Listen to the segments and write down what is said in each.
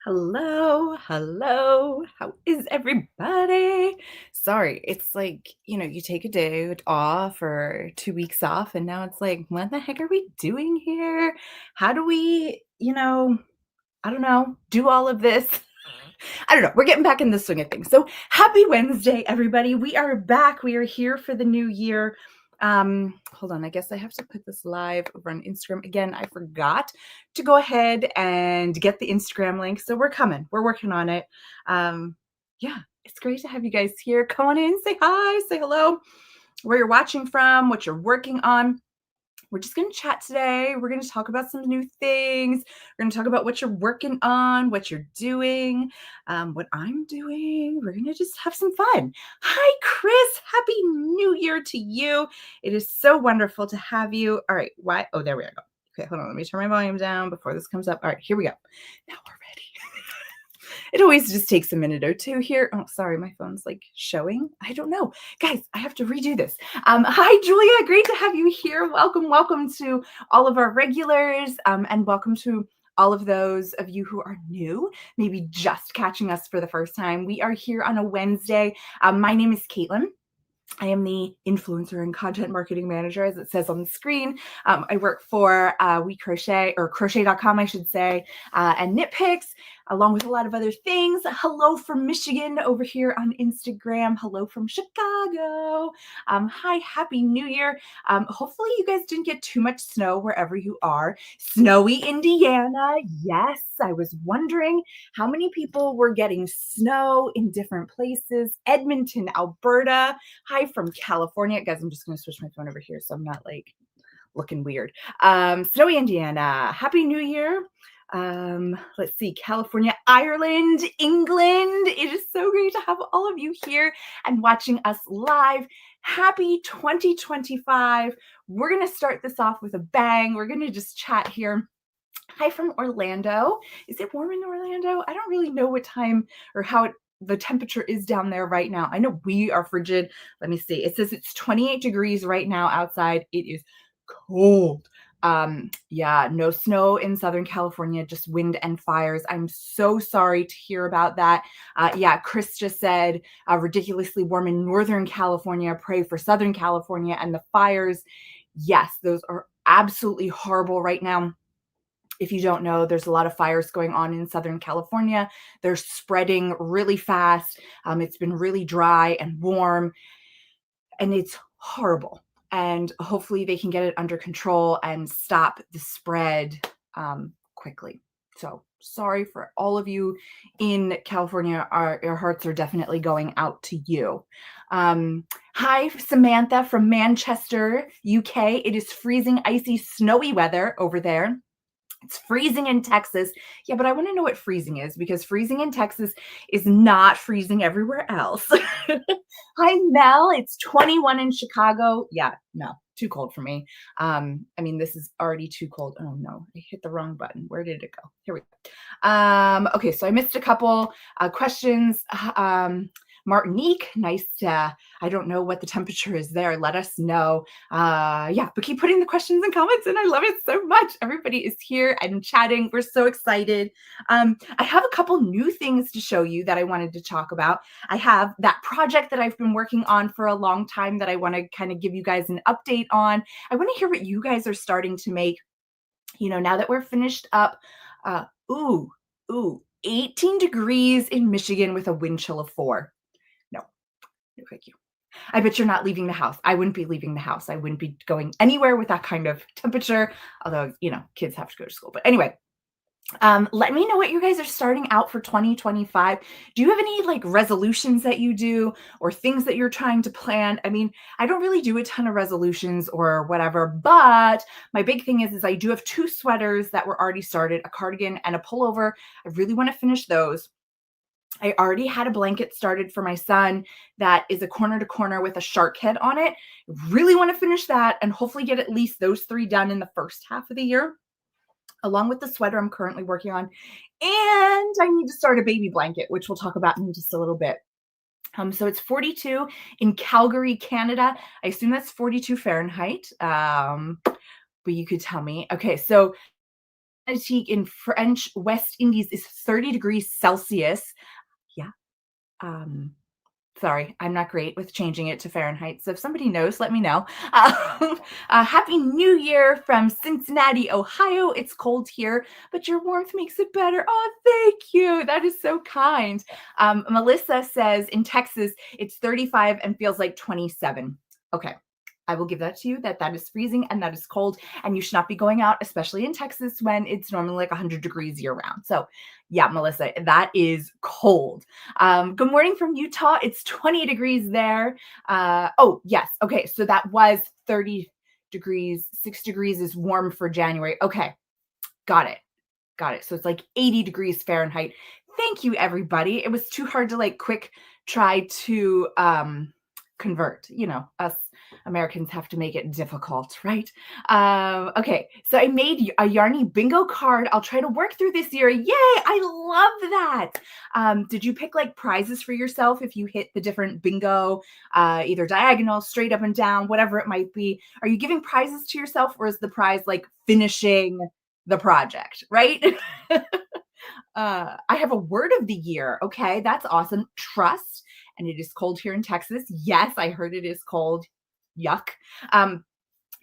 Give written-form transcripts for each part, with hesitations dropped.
Hello, hello. How is everybody? Sorry, it's like, you take a day off or 2 weeks off, and now it's like, what the heck are we doing here? How do we, I don't know, do all of this? I don't know. We're getting back in the swing of things. So happy Wednesday, everybody. We are back. We are here for the new year. Hold on. I guess I have to put this live over on Instagram. Again, I forgot to go ahead and get the Instagram link. So we're coming. We're working on it. Yeah, it's great to have you guys here. Come on in, say hi, say hello, where you're watching from, what you're working on. We're just going to chat today. We're going to talk about some new things. We're going to talk about what you're working on, what you're doing, what I'm doing. We're going to just have some fun. Hi, Chris. Happy New Year to you. It is so wonderful to have you. All right. Why? Oh, there we go. Okay, hold on. Let me turn my volume down before this comes up. All right, here we go. Now we're ready. It always just takes a minute or two here. Oh, sorry, my phone's like showing. I don't know. Guys, I have to redo this. Hi, Julia. Great to have you here. Welcome, welcome to all of our regulars, and welcome to all of those of you who are new, maybe just catching us for the first time. We are here on a Wednesday. My name is Katelyn. I am the influencer and content marketing manager, as it says on the screen. I work for We Crochet, or crochet.com, I should say, and Knit Picks, along with a lot of other things. Hello from Michigan over here on Instagram. Hello from Chicago. Hi, Happy New Year. Hopefully you guys didn't get too much snow wherever you are. Snowy Indiana. Yes, I was wondering how many people were getting snow in different places. Edmonton, Alberta. Hi from California. Guys, I'm just going to switch my phone over here so I'm not like looking weird. Snowy Indiana. Happy New Year. Let's see, California, Ireland, England. It is so great to have all of you here and watching us live. Happy 2025. We're going to start this off with a bang. We're going to just chat here. Hi from Orlando. Is it warm in Orlando? I don't really know what time or how the temperature is down there right now. I know we are frigid. Let me see. It says it's 28 degrees right now outside. It is cold. Yeah, no snow in Southern California, just wind and fires. I'm so sorry to hear about that. Yeah, Chris just said ridiculously warm in Northern California. Pray for Southern California and the fires. Yes, those are absolutely horrible right now. If you don't know, there's a lot of fires going on in Southern California. They're spreading really fast. It's been really dry and warm, and it's horrible. And hopefully they can get it under control and stop the spread quickly. So sorry for all of you in California. Our hearts are definitely going out to you. Hi, Samantha from Manchester, UK. It is freezing, icy, snowy weather over there. It's freezing in Texas. Yeah, but I want to know what freezing is, because freezing in Texas is not freezing everywhere else. Hi, Mel. It's 21 in Chicago. Yeah, no, too cold for me. I mean, this is already too cold. Oh no, I hit the wrong button. Where did it go? Here we go. Okay, so I missed a couple questions. Martinique, nice to, I don't know what the temperature is there. Let us know. Yeah, but keep putting the questions and comments in. I love it so much. Everybody is here and chatting. We're so excited. I have a couple new things to show you that I wanted to talk about. I have that project that I've been working on for a long time that I want to kind of give you guys an update on. I want to hear what you guys are starting to make, now that we're finished up. Ooh, 18 degrees in Michigan with a wind chill of 4. No, thank you. I bet you're not leaving the house. I wouldn't be leaving the house. I wouldn't be going anywhere with that kind of temperature, although, kids have to go to school. But anyway, let me know what you guys are starting out for 2025. Do you have any like resolutions that you do or things that you're trying to plan? I mean, I don't really do a ton of resolutions or whatever, but my big thing is I do have 2 sweaters that were already started, a cardigan and a pullover. I really want to finish those. I already had a blanket started for my son that is a corner to corner with a shark head on it. Really want to finish that and hopefully get at least those 3 done in the first half of the year, along with the sweater I'm currently working on. And I need to start a baby blanket, which we'll talk about in just a little bit. So it's 42 in Calgary, Canada. I assume that's 42 Fahrenheit, but you could tell me. Okay, so Antique in French West Indies is 30 degrees Celsius. Yeah. Um, Sorry, I'm not great with changing it to Fahrenheit. So if somebody knows, let me know. Happy New Year from Cincinnati, Ohio. It's cold here, but your warmth makes it better. Oh, thank you. That is so kind. Melissa says in Texas, it's 35 and feels like 27. Okay. I will give that to you that is freezing and that is cold, and you should not be going out, especially in Texas when it's normally like 100 degrees year round. So, yeah, Melissa, that is cold. Good morning from Utah. It's 20 degrees there. Oh, yes. Okay. So that was 30 degrees. 6 degrees is warm for January. Okay. Got it. Got it. So it's like 80 degrees Fahrenheit. Thank you, everybody. It was too hard to like quick try to convert. You know, us Americans have to make it difficult, right? Okay, so I made a Yarny bingo card. I'll try to work through this year. Yay! I love that. Did you pick like prizes for yourself if you hit the different bingo, either diagonal, straight up and down, whatever it might be? Are you giving prizes to yourself, or is the prize like finishing the project, right? I have a word of the year. Okay, that's awesome. Trust. And it is cold here in Texas. Yes, I heard it is cold. Yuck. Um,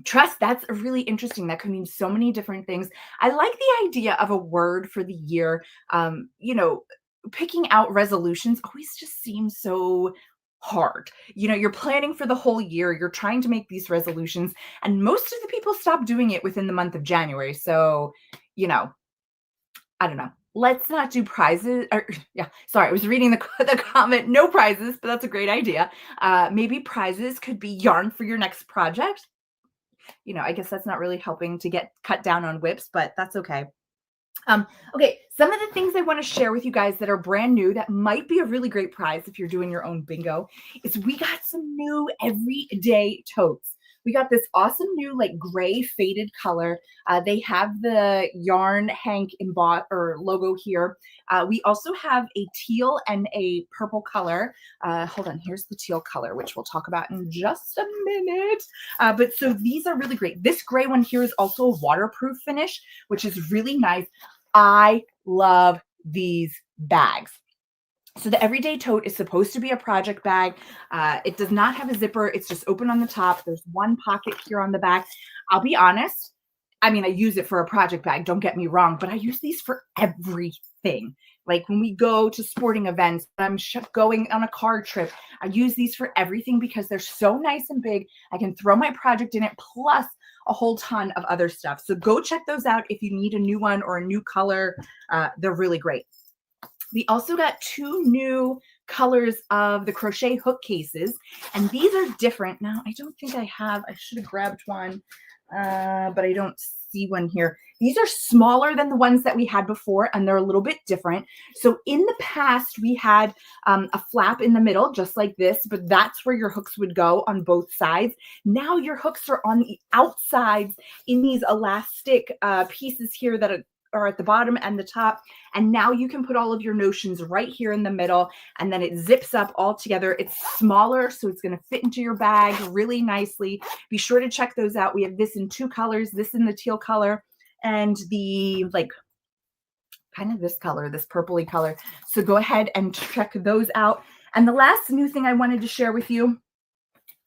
Trust, that's really interesting. That could mean so many different things. I like the idea of a word for the year. You know, picking out resolutions always just seems so hard. You know, you're planning for the whole year, you're trying to make these resolutions, and most of the people stop doing it within the month of January. So, you know, I don't know. Let's not do prizes. Or, yeah, sorry, I was reading the comment. No prizes, but that's a great idea. Maybe prizes could be yarn for your next project. You know, I guess that's not really helping to get cut down on whips, but that's okay. Okay, some of the things I want to share with you guys that are brand new that might be a really great prize if you're doing your own bingo is we got some new everyday totes. We got this awesome new like gray faded color. They have the yarn Hank embossed or logo here. We also have a teal and a purple color. Hold on, here's the teal color, which we'll talk about in just a minute. But so these are really great. This gray one here is also a waterproof finish, which is really nice. I love these bags. So the everyday tote is supposed to be a project bag. It does not have a zipper. It's just open on the top. There's one pocket here on the back. I'll be honest. I mean, I use it for a project bag. Don't get me wrong, but I use these for everything. Like when we go to sporting events, I'm going on a car trip. I use these for everything because they're so nice and big. I can throw my project in it, plus a whole ton of other stuff. So go check those out if you need a new one or a new color. They're really great. We also got 2 new colors of the crochet hook cases, and these are different. Now, I don't think I should have grabbed one, but I don't see one here. These are smaller than the ones that we had before, and they're a little bit different. So in the past, we had a flap in the middle, just like this, but that's where your hooks would go on both sides. Now your hooks are on the outsides in these elastic pieces here that are at the bottom and the top. And now you can put all of your notions right here in the middle, and then it zips up all together. It's smaller, so it's going to fit into your bag really nicely. Be sure to check those out. We have this in 2 colors, this in the teal color and the like kind of this color, this purpley color. So go ahead and check those out. And the last new thing I wanted to share with you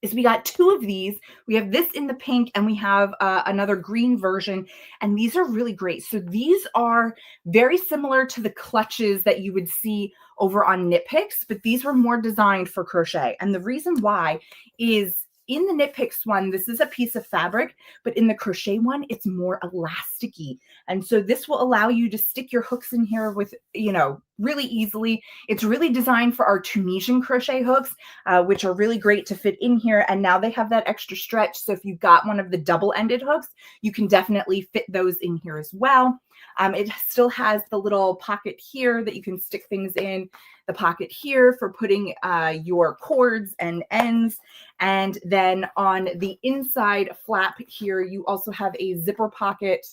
is we got 2 of these. We have this in the pink and we have another green version, and these are really great. So these are very similar to the clutches that you would see over on Knit Picks, but these were more designed for crochet. And the reason why is in the Knit Picks one, this is a piece of fabric, but in the crochet one, it's more elasticy. And so this will allow you to stick your hooks in here with, you know, really easily. It's really designed for our Tunisian crochet hooks, which are really great to fit in here. And now they have that extra stretch. So if you've got one of the double-ended hooks, you can definitely fit those in here as well. It still has the little pocket here that you can stick things in, the pocket here for putting your cords and ends. And then on the inside flap here, you also have a zipper pocket.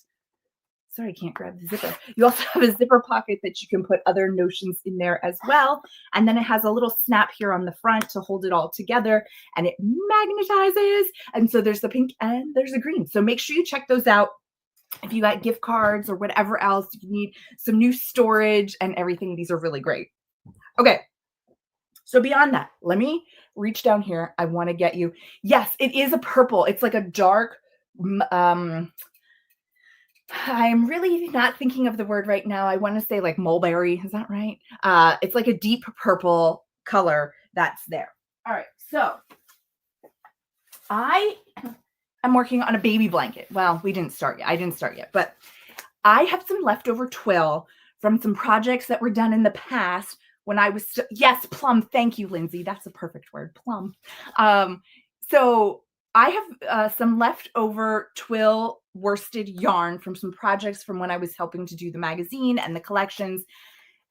Sorry, I can't grab the zipper. You also have a zipper pocket that you can put other notions in there as well. And then it has a little snap here on the front to hold it all together, and it magnetizes. And so there's the pink and there's the green. So make sure you check those out. If you got gift cards or whatever else, you need some new storage and everything. These are really great. Okay. So beyond that, let me reach down here. I want to get you. Yes, it is a purple. It's like a dark, I'm really not thinking of the word right now. I want to say like mulberry. Is that right? It's like a deep purple color that's there. All right. So I am working on a baby blanket. Well, we didn't start yet. I didn't start yet, but I have some leftover twill from some projects that were done in the past when I was, yes, plum. Thank you, Lindsay. That's a perfect word, plum. So I have some leftover twill worsted yarn from some projects from when I was helping to do the magazine and the collections.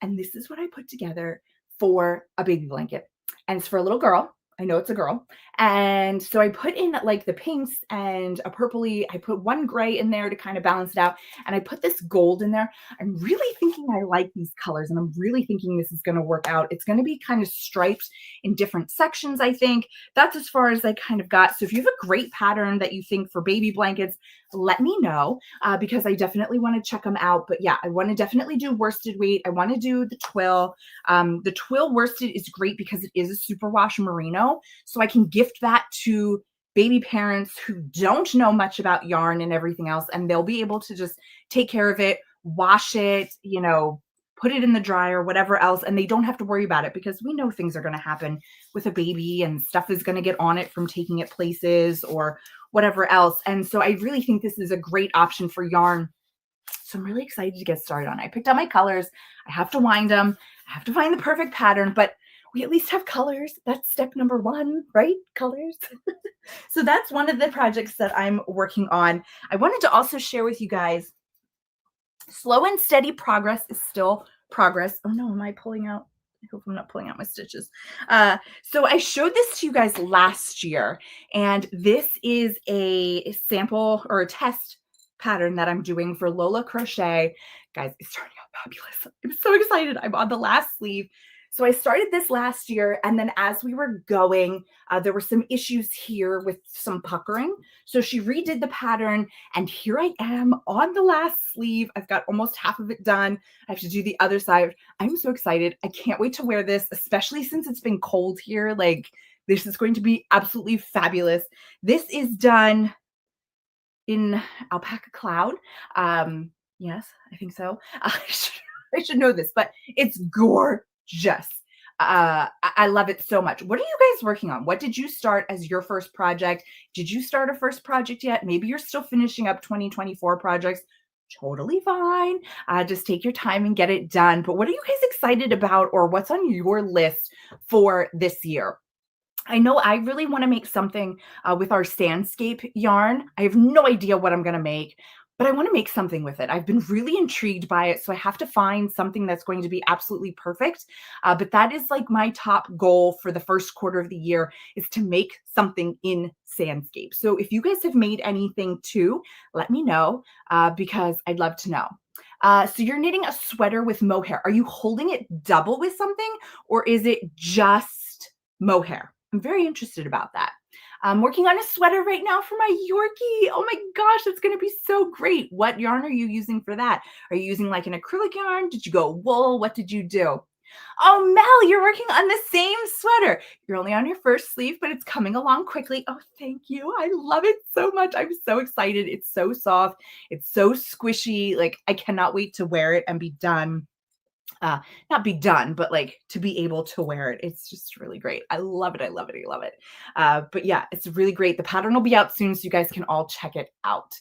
And this is what I put together for a baby blanket. And it's for a little girl. I know it's a girl. And so I put in like the pinks and a purpley. I put one gray in there to kind of balance it out. And I put this gold in there. I'm really thinking I like these colors and I'm really thinking this is going to work out. It's going to be kind of striped in different sections, I think. That's as far as I kind of got. So if you have a great pattern that you think for baby blankets, let me know because I definitely want to check them out. But yeah, I want to definitely do worsted weight. I want to do the twill. The twill worsted is great because it is a superwash merino. So I can gift that to baby parents who don't know much about yarn and everything else. And they'll be able to just take care of it, wash it, you know, put it in the dryer, whatever else. And they don't have to worry about it because we know things are going to happen with a baby and stuff is going to get on it from taking it places or whatever else. And so I really think this is a great option for yarn. So I'm really excited to get started on it. I picked out my colors. I have to wind them. I have to find the perfect pattern, but we at least have colors. That's step number one, right? Colors. So that's one of the projects that I'm working on. I wanted to also share with you guys, slow and steady progress is still progress. Oh no, am I pulling out? I hope I'm not pulling out my stitches. So I showed this to you guys last year, and this is a sample or a test pattern that I'm doing for Lola Crochet. Guys, it's turning out fabulous. I'm so excited. I'm on the last sleeve. So I started this last year, and then as we were going, there were some issues here with some puckering. So she redid the pattern, and here I am on the last sleeve. I've got almost half of it done. I have to do the other side. I'm so excited. I can't wait to wear this, especially since it's been cold here. Like, this is going to be absolutely fabulous. This is done in alpaca cloud. Yes, I think so. I should know this, but it's gorgeous. I love it so much. What are you guys working on? What did you start as your first project? Did you start a first project yet? Maybe you're still finishing up 2024 projects. Totally fine. Just take your time and get it done. But what are you guys excited about, or what's on your list for this year? I know I really want to make something with our Sandscape yarn. I have no idea what I'm going to make, but I want to make something with it. I've been really intrigued by it, so I have to find something that's going to be absolutely perfect. But that is like my top goal for the first quarter of the year, is to make something in Sandscape. So if you guys have made anything too, let me know because I'd love to know. So you're knitting a sweater with mohair. Are you holding it double with something, or is it just mohair? I'm very interested about that. I'm working on a sweater right now for my Yorkie. Oh my gosh, it's going to be so great. What yarn are you using for that? Are you using like an acrylic yarn? Did you go wool? What did you do? Oh, Mel, you're working on the same sweater. You're only on your first sleeve, but it's coming along quickly. Oh, thank you. I love it so much. I'm so excited. It's so soft. It's so squishy. Like, I cannot wait to wear it and be done. Not be done, but like to be able to wear it. It's just really great. I love it. I love it. I love it. But yeah, it's really great. The pattern will be out soon, so you guys can all check it out.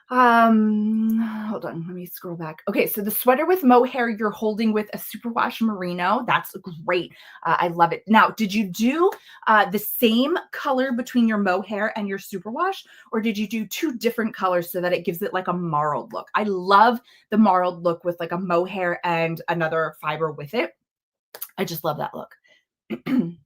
Hold on, let me scroll back. Okay, so the sweater with mohair you're holding with a superwash merino. That's great. I love it. Now, did you do the same color between your mohair and your superwash, or did you do two different colors so that it gives it like a marled look? I love the marled look with like a mohair and another fiber with it. I just love that look. I'm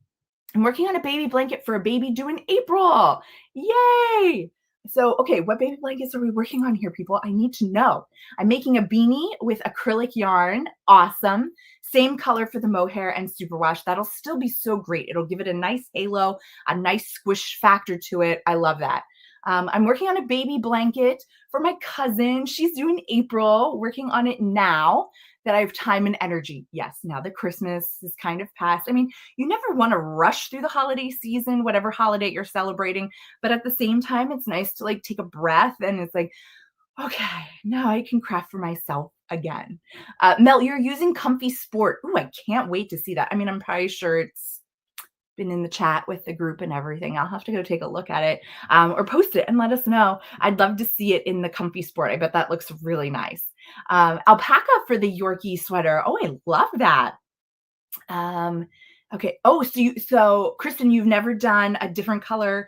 working on a baby blanket for a baby due in April. Yay! So, okay, what baby blankets are we working on here, people? I need to know. I'm making a beanie with acrylic yarn. Awesome. Same color for the mohair and superwash. That'll still be so great. It'll give it a nice halo, a nice squish factor to it. I love that. I'm working on a baby blanket for my cousin. She's due in April, working on it now that I have time and energy. Yes, now that Christmas is kind of past. I mean, you never want to rush through the holiday season, whatever holiday you're celebrating. But at the same time, it's nice to like take a breath and it's like, okay, now I can craft for myself again. Mel, you're using Comfy Sport. Ooh, I can't wait to see that. I mean, I'm probably sure it's been in the chat with the group and everything. I'll have to go take a look at it or post it and let us know. I'd love to see it in the Comfy Sport. I bet that looks really nice. Alpaca for the Yorkie sweater. Oh, I love that. Okay. Oh, so Kristen, you've never done a different color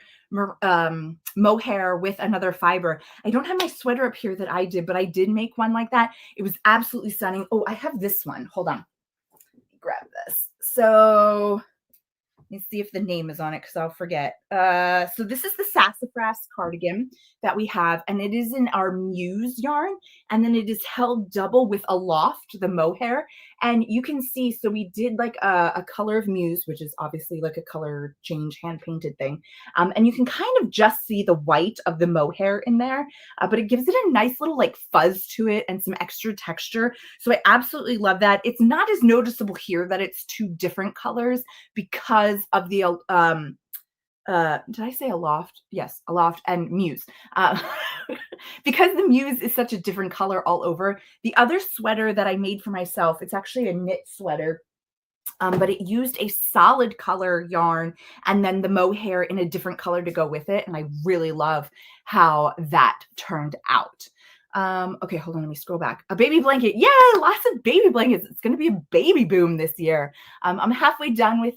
mohair with another fiber. I don't have my sweater up here that I did, but I did make one like that. It was absolutely stunning. Oh, I have this one. Hold on. Grab this. So let me see if the name is on it because I'll forget. So this is the sassafras cardigan that we have, and it is in our Muse yarn, and then it is held double with Aloft, the mohair. And you can see, so we did like a color of Muse, which is obviously like a color change hand painted thing. And you can kind of just see the white of the mohair in there, but it gives it a nice little like fuzz to it and some extra texture. So I absolutely love that. It's not as noticeable here that it's two different colors because of the did I say Aloft? Yes, Aloft and Muse. Because the Muse is such a different color all over. The other sweater that I made for myself, it's actually a knit sweater, but it used a solid color yarn and then the mohair in a different color to go with it. And I really love how that turned out. Okay, hold on, let me scroll back. A baby blanket. Yeah, lots of baby blankets. It's going to be a baby boom this year. I'm halfway done with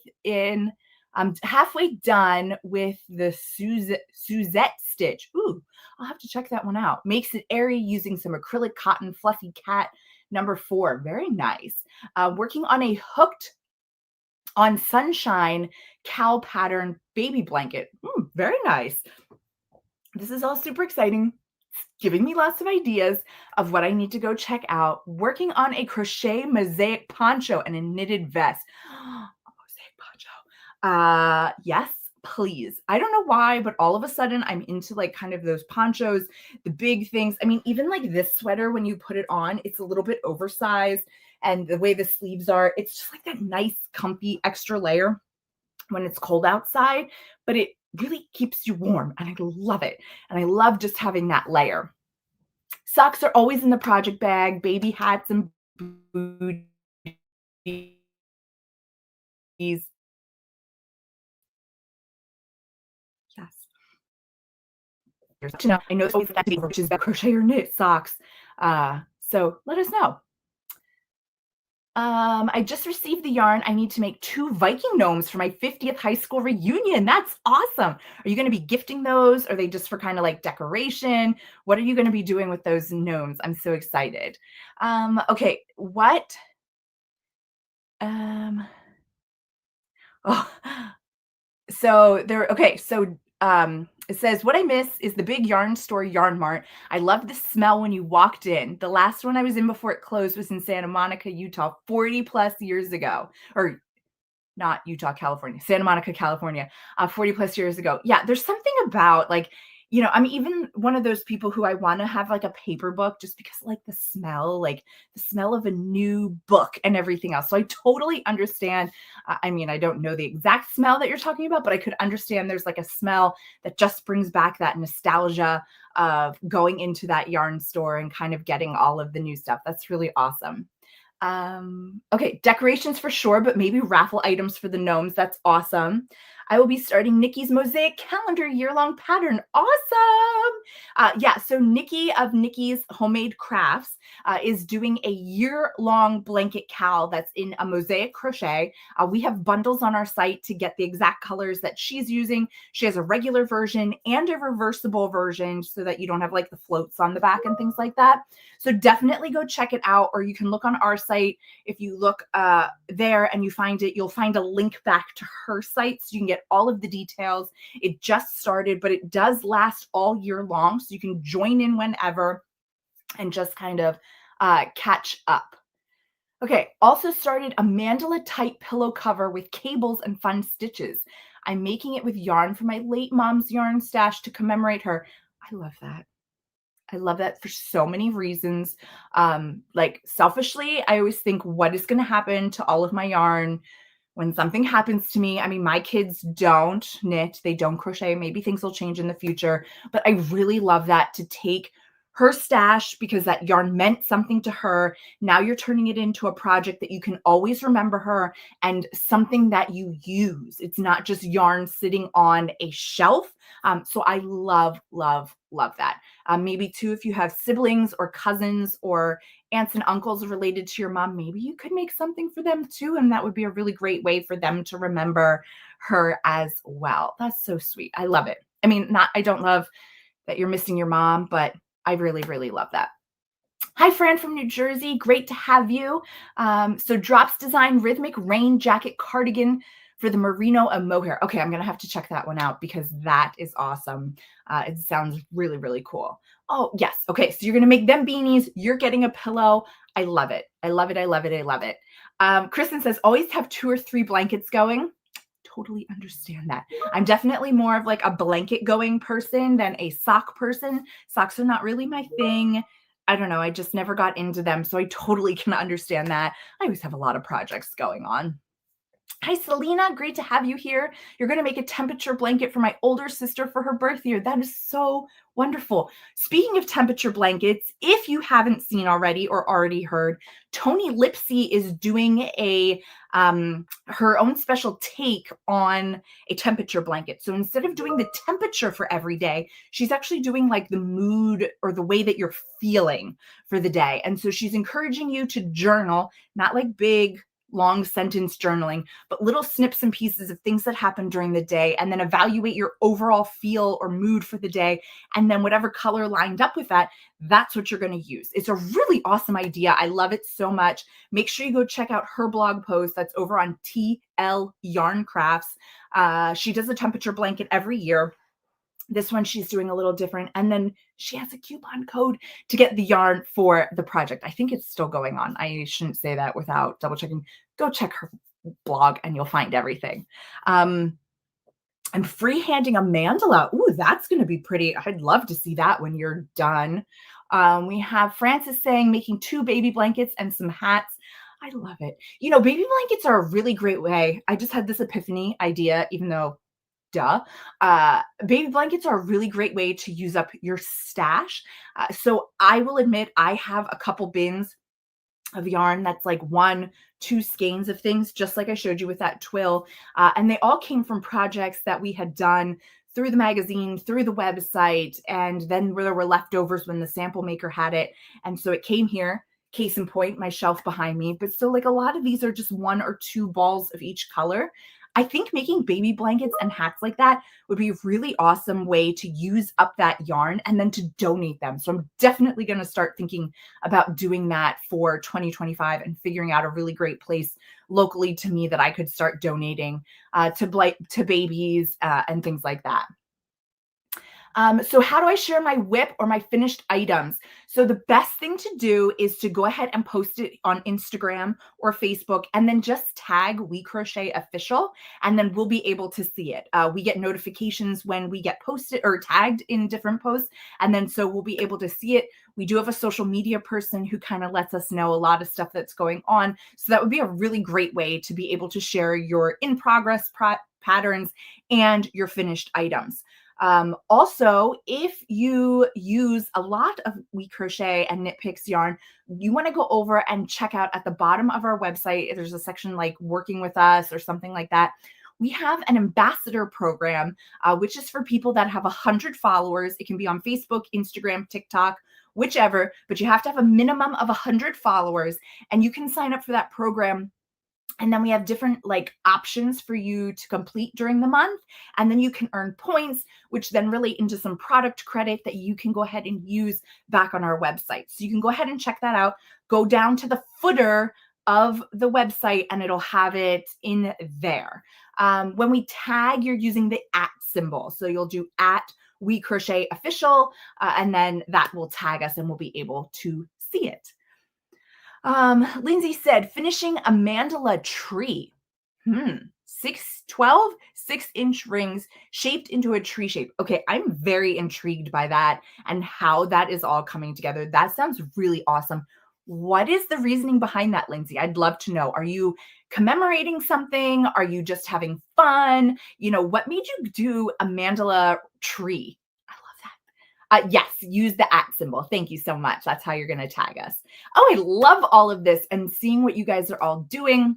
the Suzette stitch. Ooh, I'll have to check that one out. Makes it airy using some acrylic cotton fluffy cat number 4. Very nice. Working on a hooked on sunshine cow pattern baby blanket. Very nice. This is all super exciting. It's giving me lots of ideas of what I need to go check out. Working on a crochet mosaic poncho and a knitted vest. A mosaic poncho. Yes, please. I don't know why, but all of a sudden I'm into like kind of those ponchos, the big things. I mean, even like this sweater, when you put it on, it's a little bit oversized. And the way the sleeves are, it's just like that nice, comfy extra layer when it's cold outside, but it really keeps you warm and I love it. And I love just having that layer. Socks are always in the project bag, baby hats and booties. Yes. I know it's always that which is crochet or knit socks. So let us know. I just received the yarn. I need to make 2 Viking gnomes for my 50th high school reunion. That's awesome. Are you going to be gifting those? Are they just for kind of like decoration? What are you going to be doing with those gnomes? I'm so excited. Okay, what? Oh, it says, what I miss is the big yarn store, Yarn Mart. I love the smell when you walked in. The last one I was in before it closed was in Santa Monica, Utah, 40 plus years ago. Or not Utah, California, Santa Monica, California, 40 plus years ago. Yeah, there's something about like, I'm even one of those people who I want to have like a paper book just because like the smell of a new book and everything else. So I totally understand. I mean, I don't know the exact smell that you're talking about, but I could understand there's like a smell that just brings back that nostalgia of going into that yarn store and kind of getting all of the new stuff. That's really awesome. Okay, decorations for sure, but maybe raffle items for the gnomes. That's awesome. I will be starting Nikki's mosaic calendar year-long pattern. Awesome. Yeah, so Nikki of Nikki's Homemade Crafts is doing a year-long blanket cal that's in a mosaic crochet. We have bundles on our site to get the exact colors that she's using. She has a regular version and a reversible version so that you don't have like the floats on the back and things like that. So definitely go check it out, or you can look on our site. If you look there and you find it, you'll find a link back to her site so you can get all of the details. It just started, but it does last all year long. So you can join in whenever and just kind of catch up. Okay, also started a mandala type pillow cover with cables and fun stitches. I'm making it with yarn from my late mom's yarn stash to commemorate her. I love that. I love that for so many reasons. Like selfishly, I always think, what is going to happen to all of my yarn when something happens to me? I mean, my kids don't knit, they don't crochet. Maybe things will change in the future, but I really love that, to take her stash because that yarn meant something to her. Now you're turning it into a project that you can always remember her and something that you use. It's not just yarn sitting on a shelf. So I love, love, love that. Maybe too, if you have siblings or cousins or aunts and uncles related to your mom, maybe you could make something for them too. And that would be a really great way for them to remember her as well. That's so sweet. I love it. I mean, I don't love that you're missing your mom, but I really, really love that. Hi, Fran from New Jersey. Great to have you. So Drops Design Rhythmic Rain Jacket Cardigan for the merino and mohair. Okay, I'm going to have to check that one out because that is awesome. It sounds really, really cool. Oh, yes. Okay, so you're going to make them beanies. You're getting a pillow. I love it. I love it. I love it. I love it. Kristen says, always have 2 or 3 blankets going. Totally understand that. I'm definitely more of like a blanket going person than a sock person. Socks are not really my thing. I don't know. I just never got into them. So I totally can understand that. I always have a lot of projects going on. Hi, Selena. Great to have you here. You're going to make a temperature blanket for my older sister for her birth year. That is so wonderful. Speaking of temperature blankets, if you haven't seen already or already heard, Toni Lipsy is doing her own special take on a temperature blanket. So instead of doing the temperature for every day, she's actually doing like the mood or the way that you're feeling for the day. And so she's encouraging you to journal, not like big long sentence journaling, but little snips and pieces of things that happen during the day, and then evaluate your overall feel or mood for the day. And then whatever color lined up with that, that's what you're going to use. It's a really awesome idea. I love it so much. Make sure you go check out her blog post that's over on TL Yarn Crafts. She does a temperature blanket every year. This one she's doing a little different. And then she has a coupon code to get the yarn for the project. I think it's still going on. I shouldn't say that without double checking. Go check her blog and you'll find everything. I'm freehanding a mandala. Ooh, that's going to be pretty. I'd love to see that when you're done. We have Francis saying making 2 baby blankets and some hats. I love it. You know, baby blankets are a really great way. I just had this epiphany idea, even though duh. Baby blankets are a really great way to use up your stash. So I will admit I have a couple bins of yarn that's like 1, 2 skeins of things, just like I showed you with that twill. And they all came from projects that we had done through the magazine, through the website, and then there were leftovers when the sample maker had it. And so it came here. Case in point, my shelf behind me. But so like a lot of these are just 1 or 2 balls of each color. I think making baby blankets and hats like that would be a really awesome way to use up that yarn and then to donate them. So I'm definitely going to start thinking about doing that for 2025 and figuring out a really great place locally to me that I could start donating to babies and things like that. So how do I share my WIP or my finished items? So the best thing to do is to go ahead and post it on Instagram or Facebook, and then just tag We Crochet Official, and then we'll be able to see it. We get notifications when we get posted or tagged in different posts, and then so we'll be able to see it. We do have a social media person who kind of lets us know a lot of stuff that's going on. So that would be a really great way to be able to share your in progress patterns and your finished items. Also, if you use a lot of We Crochet and Knit Picks yarn, you want to go over and check out at the bottom of our website. There's a section like working with us or something like that. We have an ambassador program, which is for people that have 100 followers. It can be on Facebook, Instagram, TikTok, whichever, but you have to have a minimum of 100 followers, and you can sign up for that program. And then we have different like options for you to complete during the month. And then you can earn points, which then relate into some product credit that you can go ahead and use back on our website. So you can go ahead and check that out. Go down to the footer of the website and it'll have it in there. When we tag, you're using the @ symbol. So you'll do @ We Crochet Official, and then that will tag us and we'll be able to see it. Lindsay said, finishing a mandala tree. 6-inch rings shaped into a tree shape. Okay, I'm very intrigued by that and how that is all coming together. That sounds really awesome. What is the reasoning behind that, Lindsay? I'd love to know. Are you commemorating something? Are you just having fun? What made you do a mandala tree? I love that. Yes, use the @ symbol. Thank you so much. That's how you're going to tag us. Oh, I love all of this and seeing what you guys are all doing.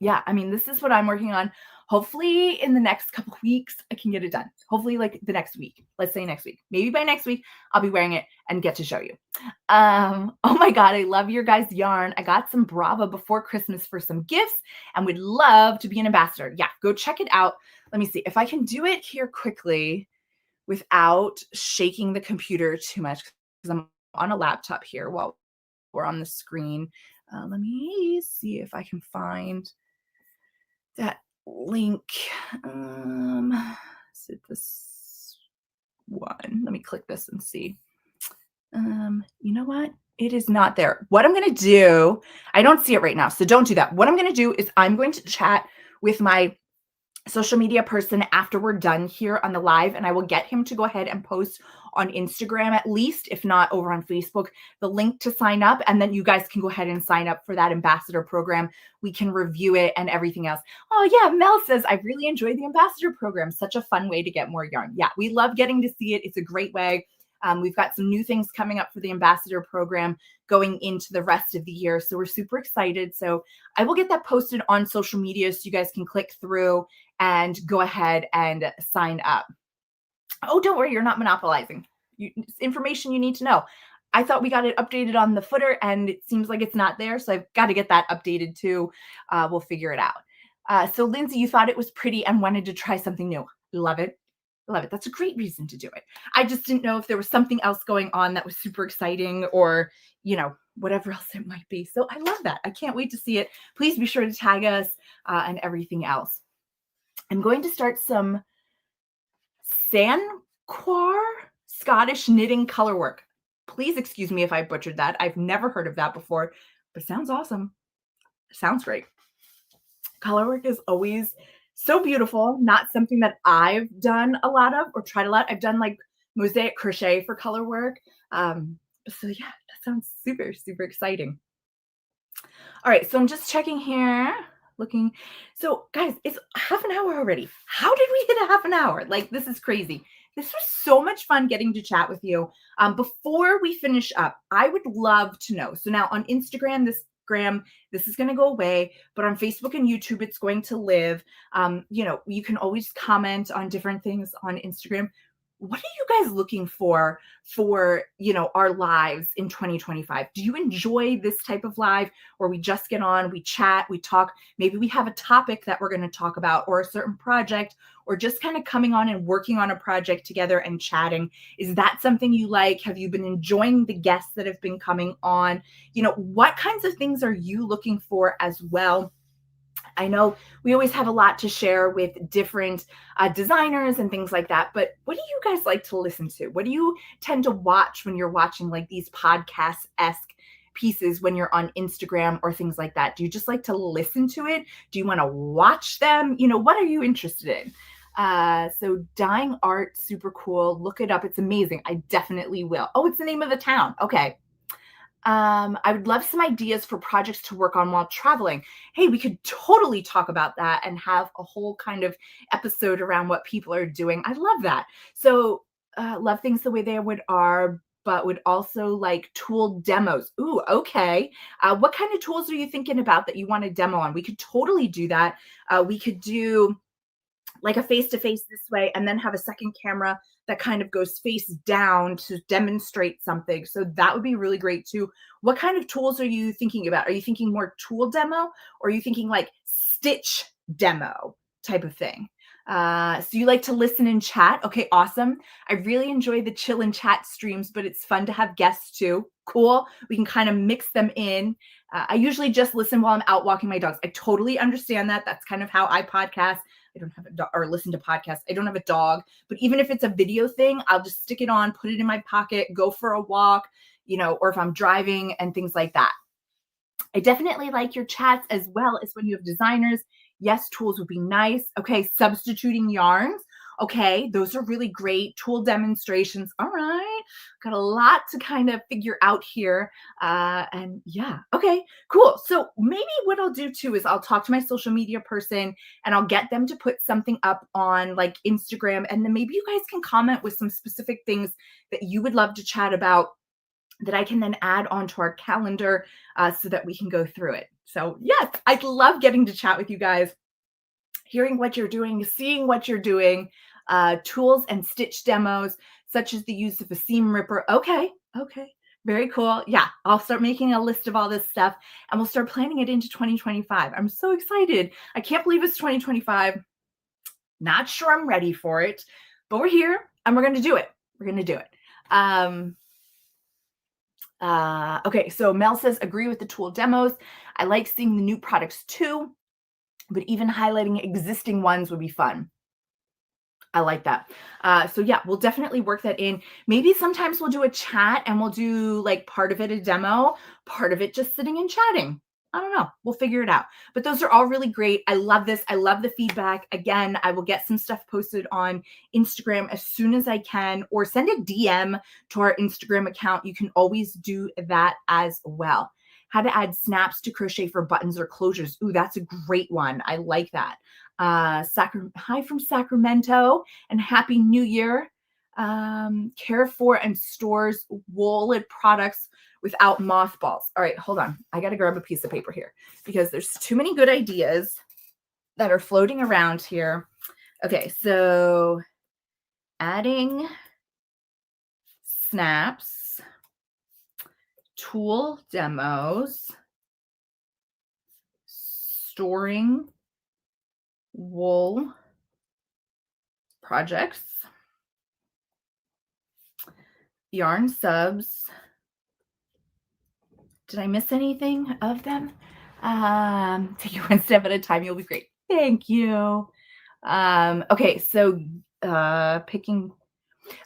Yeah, I mean, this is what I'm working on. Hopefully in the next couple weeks, I can get it done. Hopefully like the next week. Let's say next week. Maybe by next week, I'll be wearing it and get to show you. Oh my God, I love your guys' yarn. I got some Brava before Christmas for some gifts and would love to be an ambassador. Yeah, go check it out. Let me see if I can do it here quickly without shaking the computer too much because I'm on a laptop here while we're on the screen. Let me see if I can find that link. Is it this one? Let me click this and see. You know what? It is not there. What I'm going to do, I don't see it right now, so don't do that. What I'm going to do is I'm going to chat with my social media person after we're done here on the live, and I will get him to go ahead and post on Instagram at least, if not over on Facebook, the link to sign up, and then you guys can go ahead and sign up for that ambassador program. We can review it and everything else. Oh yeah, Mel says, I really enjoyed the ambassador program. Such a fun way to get more yarn. Yeah, we love getting to see it. It's a great way. We've got some new things coming up for the ambassador program going into the rest of the year. So we're super excited. So I will get that posted on social media so you guys can click through and go ahead and sign up. Oh, don't worry, you're not monopolizing. It's information you need to know. I thought we got it updated on the footer and it seems like it's not there. So I've got to get that updated too. We'll figure it out. So Lindsay, you thought it was pretty and wanted to try something new. Love it. Love it. That's a great reason to do it. I just didn't know if there was something else going on that was super exciting or, whatever else it might be. So I love that. I can't wait to see it. Please be sure to tag us and everything else. I'm going to start some Sanquar Scottish knitting color work. Please excuse me if I butchered that. I've never heard of that before, but it sounds awesome. It sounds great. Color work is always so beautiful. Not something that I've done a lot of or tried a lot. I've done like mosaic crochet for color work. So yeah, that sounds super, super exciting. All right, so I'm just checking here, looking. So guys, it's half an hour already. How did we hit a half an hour? Like, this is crazy. This was so much fun getting to chat with you. Before we finish up, I would love to know. So now on Instagram, this is going to go away, but on Facebook and YouTube, it's going to live. You can always comment on different things on Instagram. What are you guys looking for, our lives in 2025? Do you enjoy this type of live where we just get on, we chat, we talk, maybe we have a topic that we're going to talk about or a certain project, or just kind of coming on and working on a project together and chatting? Is that something you like? Have you been enjoying the guests that have been coming on? What kinds of things are you looking for as well? I know we always have a lot to share with different designers and things like that, but what do you guys like to listen to? What do you tend to watch when you're watching like these podcast-esque pieces when you're on Instagram or things like that? Do you just like to listen to it? Do you want to watch them? What are you interested in? So Dying Art, super cool. Look it up. It's amazing. I definitely will. Oh, it's the name of the town. Okay. I would love some ideas for projects to work on while traveling. Hey, we could totally talk about that and have a whole kind of episode around what people are doing. I love that. So love things the way they are, but would also like tool demos. Ooh, okay. What kind of tools are you thinking about that you want to demo on? We could totally do that. We could do like a face-to-face this way and then have a second camera that kind of goes face down to demonstrate something. So that would be really great too. What kind of tools are you thinking about? Are you thinking more tool demo or are you thinking like stitch demo type of thing? So you like to listen and chat. Okay, awesome. I really enjoy the chill and chat streams, but it's fun to have guests too. Cool. We can kind of mix them in. I usually just listen while I'm out walking my dogs. I totally understand that. That's kind of how I podcast. I don't have a dog or listen to podcasts. I don't have a dog, but even if it's a video thing, I'll just stick it on, put it in my pocket, go for a walk, or if I'm driving and things like that. I definitely like your chats as well as when you have designers Yes, tools would be nice. Okay, substituting yarns. Okay, those are really great. Tool demonstrations. All right, got a lot to kind of figure out here. And yeah, okay, cool. So maybe what I'll do too is I'll talk to my social media person and I'll get them to put something up on like Instagram. And then maybe you guys can comment with some specific things that you would love to chat about that I can then add onto our calendar so that we can go through it. So, yes, I love getting to chat with you guys, hearing what you're doing, seeing what you're doing, tools and stitch demos, such as the use of a seam ripper. Okay, okay, very cool. Yeah, I'll start making a list of all this stuff and we'll start planning it into 2025. I'm so excited. I can't believe it's 2025. Not sure I'm ready for it, but we're here and we're going to do it. We're going to do it. Okay, so Mel says, agree with the tool demos. I like seeing the new products too, but even highlighting existing ones would be fun. I like that. So yeah, we'll definitely work that in. Maybe sometimes we'll do a chat and we'll do like part of it a demo, part of it just sitting and chatting. I don't know. We'll figure it out. But those are all really great. I love this. I love the feedback. Again, I will get some stuff posted on Instagram as soon as I can, or send a DM to our Instagram account. You can always do that as well. How to add snaps to crochet for buttons or closures. Ooh, that's a great one. I like that. Hi from Sacramento and Happy New Year. Care for and stores woolen products without mothballs. All right, hold on. I got to grab a piece of paper here because there's too many good ideas that are floating around here. Okay, so adding snaps, tool demos, storing wool projects, yarn subs. Did I miss anything of them? Take it one step at a time. You'll be great. Thank you. Okay, so picking.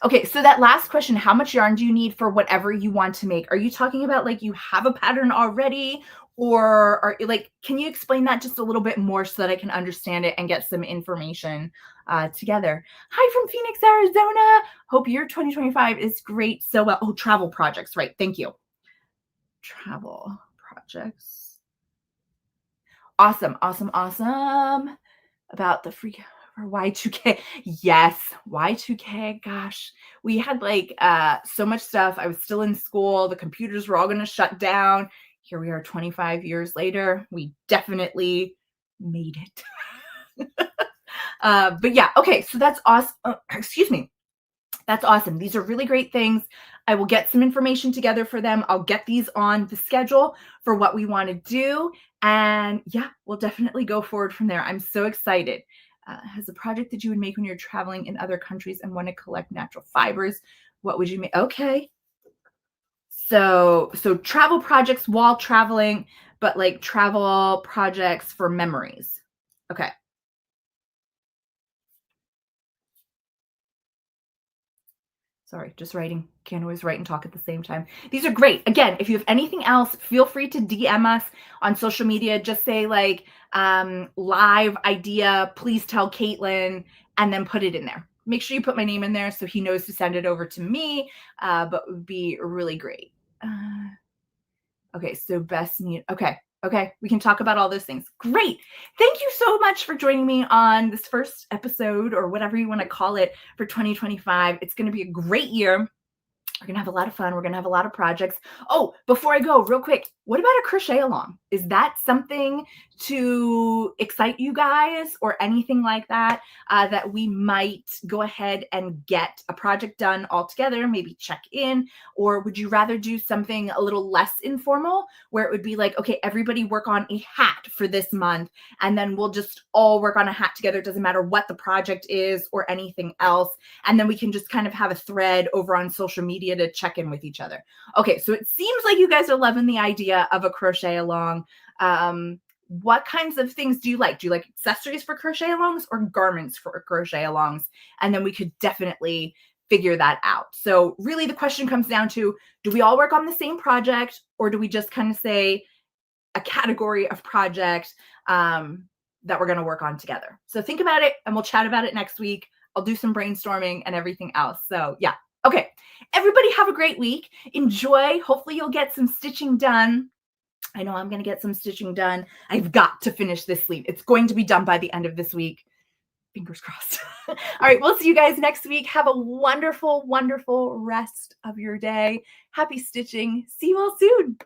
Okay, so that last question, how much yarn do you need for whatever you want to make? Are you talking about like you have a pattern already? Or are like, can you explain that just a little bit more so that I can understand it and get some information together? Hi from Phoenix, Arizona. Hope your 2025 is great. So well. Oh, travel projects, right? Thank you. Travel projects. Awesome, awesome, awesome. About the free for Y2K. Yes, Y2K. Gosh, we had like so much stuff. I was still in school. The computers were all going to shut down. Here we are 25 years later. We definitely made it. But yeah, okay, so that's awesome. Excuse me. That's awesome. These are really great things. I will get some information together for them. I'll get these on the schedule for what we want to do. And yeah, we'll definitely go forward from there. I'm so excited. Has a project that you would make when you're traveling in other countries and want to collect natural fibers? What would you make? Okay. So travel projects while traveling, but like travel projects for memories. Okay. Sorry, just writing. Can't always write and talk at the same time. These are great. Again, if you have anything else, feel free to DM us on social media. Just say like live idea, please tell Katelyn, and then put it in there. Make sure you put my name in there so he knows to send it over to me, but it would be really great. Okay, so best need. Okay, we can talk about all those things. Great. Thank you so much for joining me on this first episode, or whatever you want to call it, for 2025. It's going to be a great year. We're going to have a lot of fun. We're going to have a lot of projects. Oh, before I go, real quick, what about a crochet along? Is that something to excite you guys or anything like that, that we might go ahead and get a project done all together, maybe check in? Or would you rather do something a little less informal where it would be like, okay, everybody work on a hat for this month, and then we'll just all work on a hat together. It doesn't matter what the project is or anything else. And then we can just kind of have a thread over on social media to check in with each other. Okay, so it seems like you guys are loving the idea of a crochet along. What kinds of things do you like? Do you like accessories for crochet alongs or garments for crochet alongs? And then we could definitely figure that out. So really the question comes down to, do we all work on the same project, or do we just kind of say a category of project? that we're going to work on together. So think about it and we'll chat about it next week. I'll do some brainstorming and everything else. So yeah. Okay. Everybody have a great week. Enjoy. Hopefully you'll get some stitching done. I know I'm going to get some stitching done. I've got to finish this sleeve. It's going to be done by the end of this week. Fingers crossed. All right, we'll see you guys next week. Have a wonderful, wonderful rest of your day. Happy stitching. See you all soon.